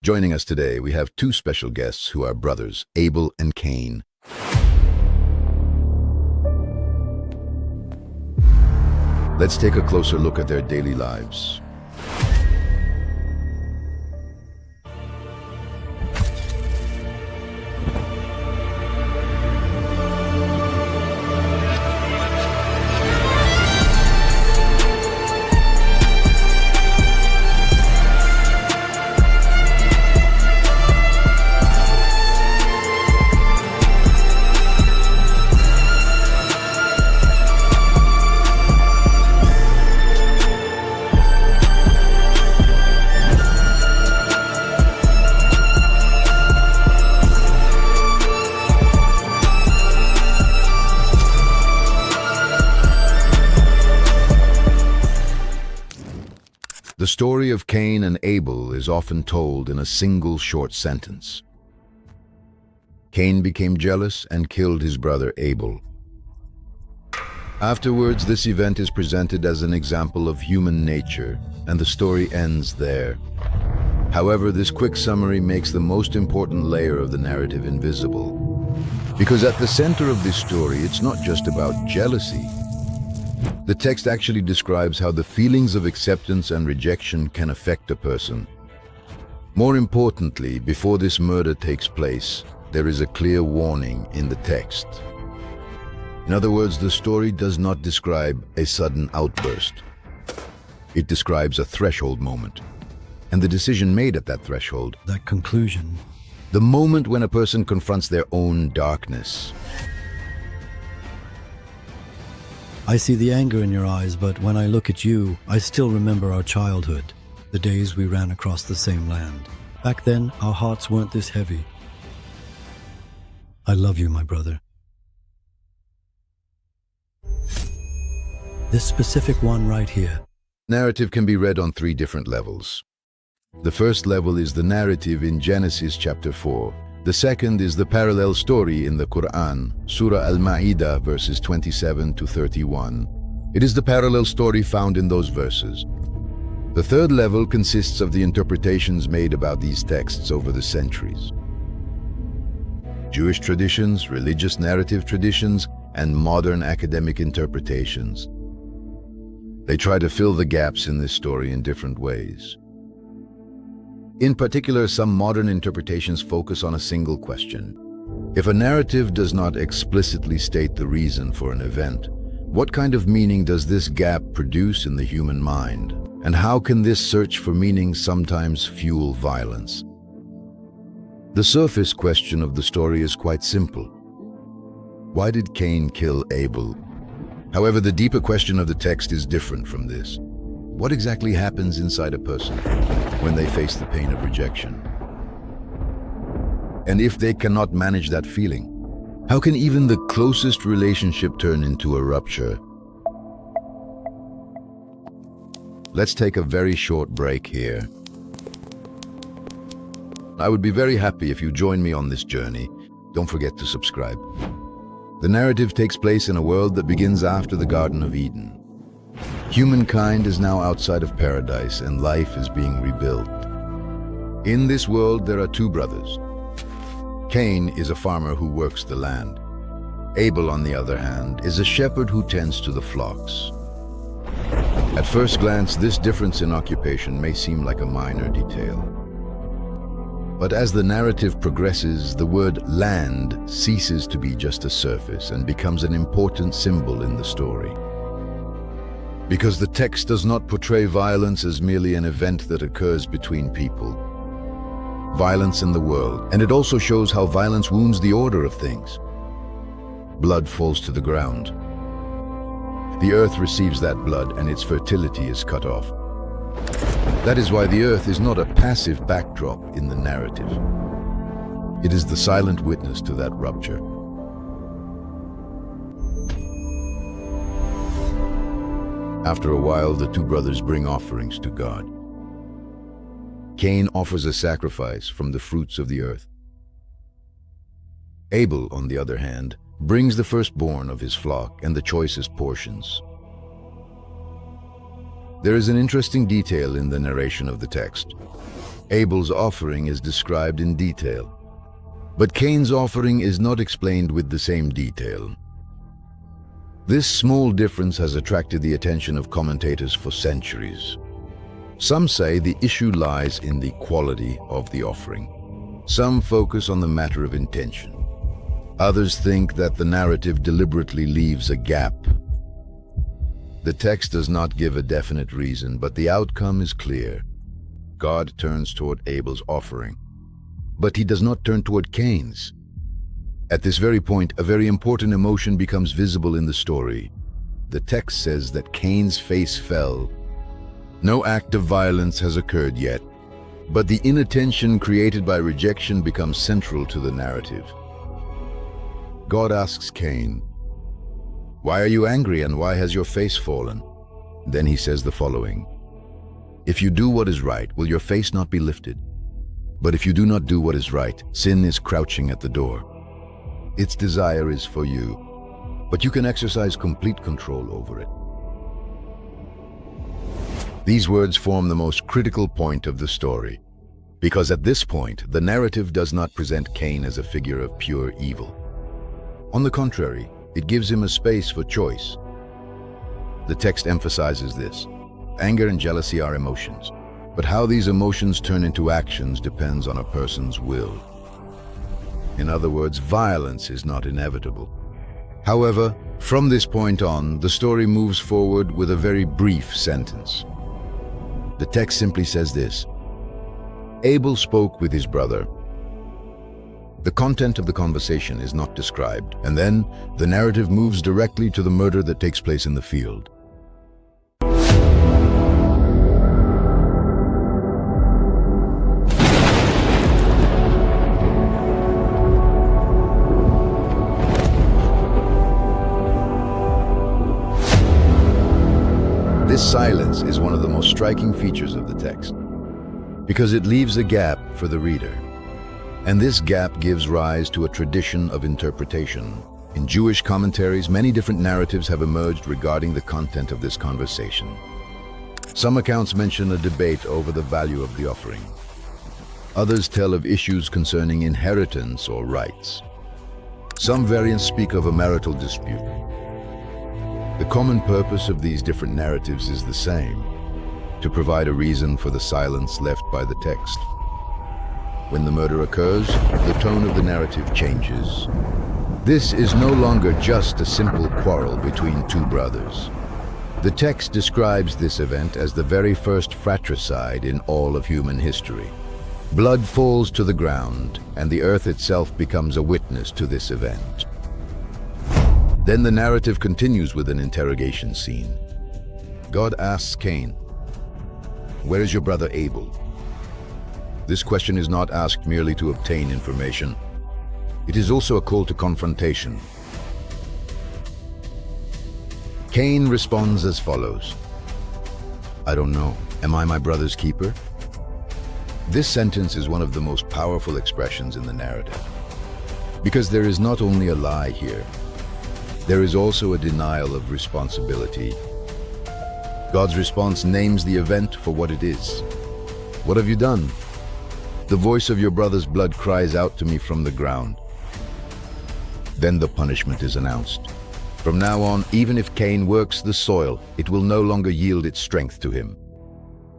Joining us today, we have two special guests who are brothers, Abel and Cain. Let's take a closer look at their daily lives. The story of Cain and Abel is often told in a single short sentence. Cain became jealous and killed his brother Abel. Afterwards, this event is presented as an example of human nature, and the story ends there. However, this quick summary makes the most important layer of the narrative invisible. Because at the center of this story, it's not just about jealousy. The text actually describes how the feelings of acceptance and rejection can affect a person. More importantly, before this murder takes place, there is a clear warning in the text. In other words, the story does not describe a sudden outburst. It describes a threshold moment, and the decision made at that threshold. That conclusion. The moment when a person confronts their own darkness. I see the anger in your eyes, but when I look at you, I still remember our childhood, the days we ran across the same land. Back then, our hearts weren't this heavy. I love you, my brother. This specific one right here. Narrative can be read on three different levels. The first level is the narrative in Genesis chapter 4. The second is the parallel story in the Quran, Surah Al-Ma'idah, verses 27 to 31. It is the parallel story found in those verses. The third level consists of the interpretations made about these texts over the centuries. Jewish traditions, religious narrative traditions, and modern academic interpretations. They try to fill the gaps in this story in different ways. In particular, some modern interpretations focus on a single question. If a narrative does not explicitly state the reason for an event, what kind of meaning does this gap produce in the human mind? And how can this search for meaning sometimes fuel violence? The surface question of the story is quite simple. Why did Cain kill Abel? However, the deeper question of the text is different from this. What exactly happens inside a person when they face the pain of rejection? And if they cannot manage that feeling, how can even the closest relationship turn into a rupture? Let's take a very short break here. I would be very happy if you join me on this journey. Don't forget to subscribe. The narrative takes place in a world that begins after the Garden of Eden. Humankind is now outside of paradise and life is being rebuilt. In this world, there are two brothers. Cain is a farmer who works the land. Abel, on the other hand, is a shepherd who tends to the flocks. At first glance, this difference in occupation may seem like a minor detail. But as the narrative progresses, the word land ceases to be just a surface and becomes an important symbol in the story. Because the text does not portray violence as merely an event that occurs between people. Violence in the world, and it also shows how violence wounds the order of things. Blood falls to the ground. The earth receives that blood and its fertility is cut off. That is why the earth is not a passive backdrop in the narrative. It is the silent witness to that rupture. After a while, the two brothers bring offerings to God. Cain offers a sacrifice from the fruits of the earth. Abel, on the other hand, brings the firstborn of his flock and the choicest portions. There is an interesting detail in the narration of the text. Abel's offering is described in detail, but Cain's offering is not explained with the same detail. This small difference has attracted the attention of commentators for centuries. Some say the issue lies in the quality of the offering. Some focus on the matter of intention. Others think that the narrative deliberately leaves a gap. The text does not give a definite reason, but the outcome is clear. God turns toward Abel's offering, but he does not turn toward Cain's. At this very point, a very important emotion becomes visible in the story. The text says that Cain's face fell. No act of violence has occurred yet, but the inattention created by rejection becomes central to the narrative. God asks Cain, "Why are you angry and why has your face fallen?" Then he says the following, "If you do what is right, will your face not be lifted? But if you do not do what is right, sin is crouching at the door. Its desire is for you, but you can exercise complete control over it." These words form the most critical point of the story, because at this point, the narrative does not present Cain as a figure of pure evil. On the contrary, it gives him a space for choice. The text emphasizes this. Anger and jealousy are emotions, but how these emotions turn into actions depends on a person's will. In other words, violence is not inevitable. However, from this point on, the story moves forward with a very brief sentence. The text simply says this: Abel spoke with his brother. The content of the conversation is not described, and then the narrative moves directly to the murder that takes place in the field. This silence is one of the most striking features of the text, because it leaves a gap for the reader. And this gap gives rise to a tradition of interpretation. In Jewish commentaries, many different narratives have emerged regarding the content of this conversation. Some accounts mention a debate over the value of the offering. Others tell of issues concerning inheritance or rights. Some variants speak of a marital dispute. The common purpose of these different narratives is the same: to provide a reason for the silence left by the text. When the murder occurs, the tone of the narrative changes. This is no longer just a simple quarrel between two brothers. The text describes this event as the very first fratricide in all of human history. Blood falls to the ground, and the earth itself becomes a witness to this event. Then the narrative continues with an interrogation scene. God asks Cain, "Where is your brother Abel?" This question is not asked merely to obtain information. It is also a call to confrontation. Cain responds as follows, "I don't know. Am I my brother's keeper?" This sentence is one of the most powerful expressions in the narrative, because there is not only a lie here, there is also a denial of responsibility. God's response names the event for what it is. "What have you done?" "The voice of your brother's blood cries out to me from the ground." Then the punishment is announced. From now on, even if Cain works the soil, it will no longer yield its strength to him.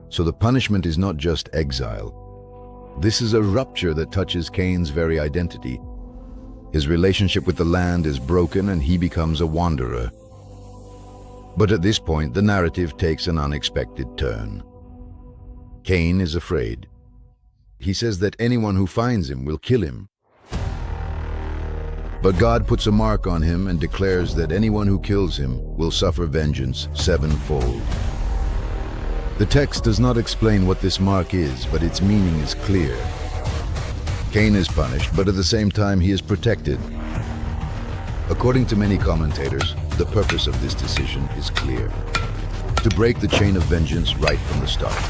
So the punishment is not just exile. This is a rupture that touches Cain's very identity. His relationship with the land is broken and he becomes a wanderer. But at this point, the narrative takes an unexpected turn. Cain is afraid. He says that anyone who finds him will kill him. But God puts a mark on him and declares that anyone who kills him will suffer vengeance sevenfold. The text does not explain what this mark is, but its meaning is clear. Cain is punished, but at the same time he is protected. According to many commentators, the purpose of this decision is clear: to break the chain of vengeance right from the start.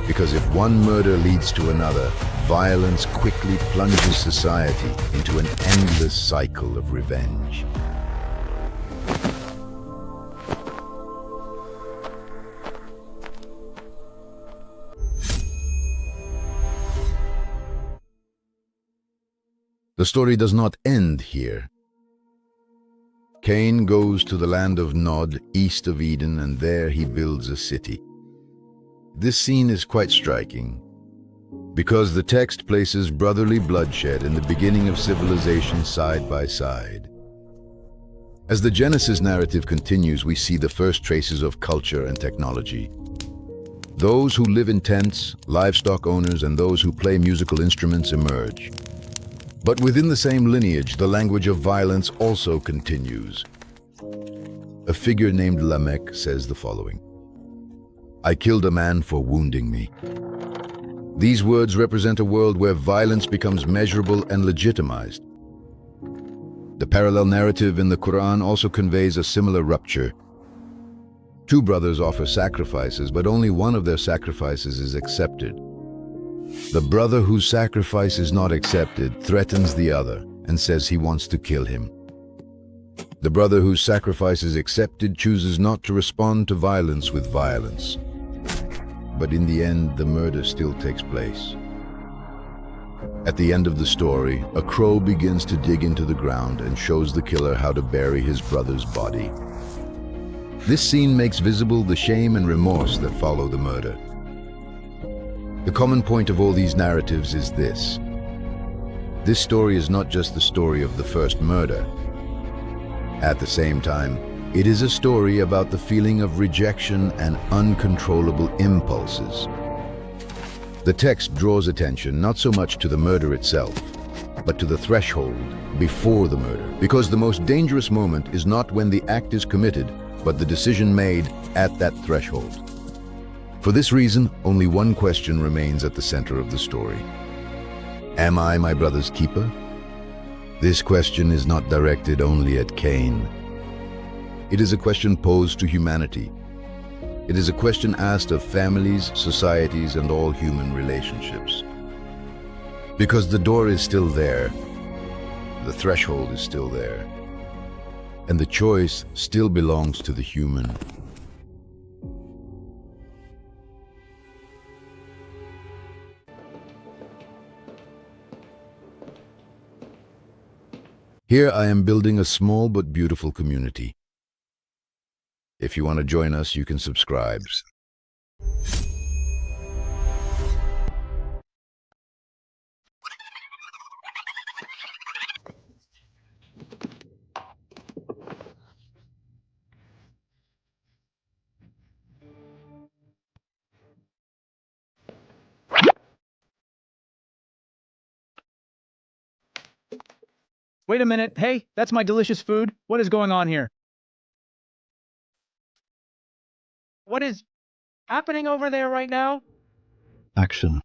Because if one murder leads to another, violence quickly plunges society into an endless cycle of revenge. The story does not end here. Cain goes to the land of Nod, east of Eden, and there he builds a city. This scene is quite striking, because the text places brotherly bloodshed and the beginning of civilization side by side. As the Genesis narrative continues, we see the first traces of culture and technology. Those who live in tents, livestock owners, and those who play musical instruments emerge. But within the same lineage, the language of violence also continues. A figure named Lamech says the following: "I killed a man for wounding me." These words represent a world where violence becomes measurable and legitimized. The parallel narrative in the Quran also conveys a similar rupture. Two brothers offer sacrifices, but only one of their sacrifices is accepted. The brother whose sacrifice is not accepted threatens the other and says he wants to kill him. The brother whose sacrifice is accepted chooses not to respond to violence with violence. But in the end, the murder still takes place. At the end of the story, a crow begins to dig into the ground and shows the killer how to bury his brother's body. This scene makes visible the shame and remorse that follow the murder. The common point of all these narratives is this: this story is not just the story of the first murder. At the same time, it is a story about the feeling of rejection and uncontrollable impulses. The text draws attention not so much to the murder itself, but to the threshold before the murder, because the most dangerous moment is not when the act is committed, but the decision made at that threshold. For this reason, only one question remains at the center of the story. Am I my brother's keeper? This question is not directed only at Cain. It is a question posed to humanity. It is a question asked of families, societies, and all human relationships. Because the door is still there, the threshold is still there, and the choice still belongs to the human. Here I am building a small but beautiful community. If you want to join us, you can subscribe. Wait a minute. Hey, that's my delicious food. What is going on here? What is happening over there right now? Action.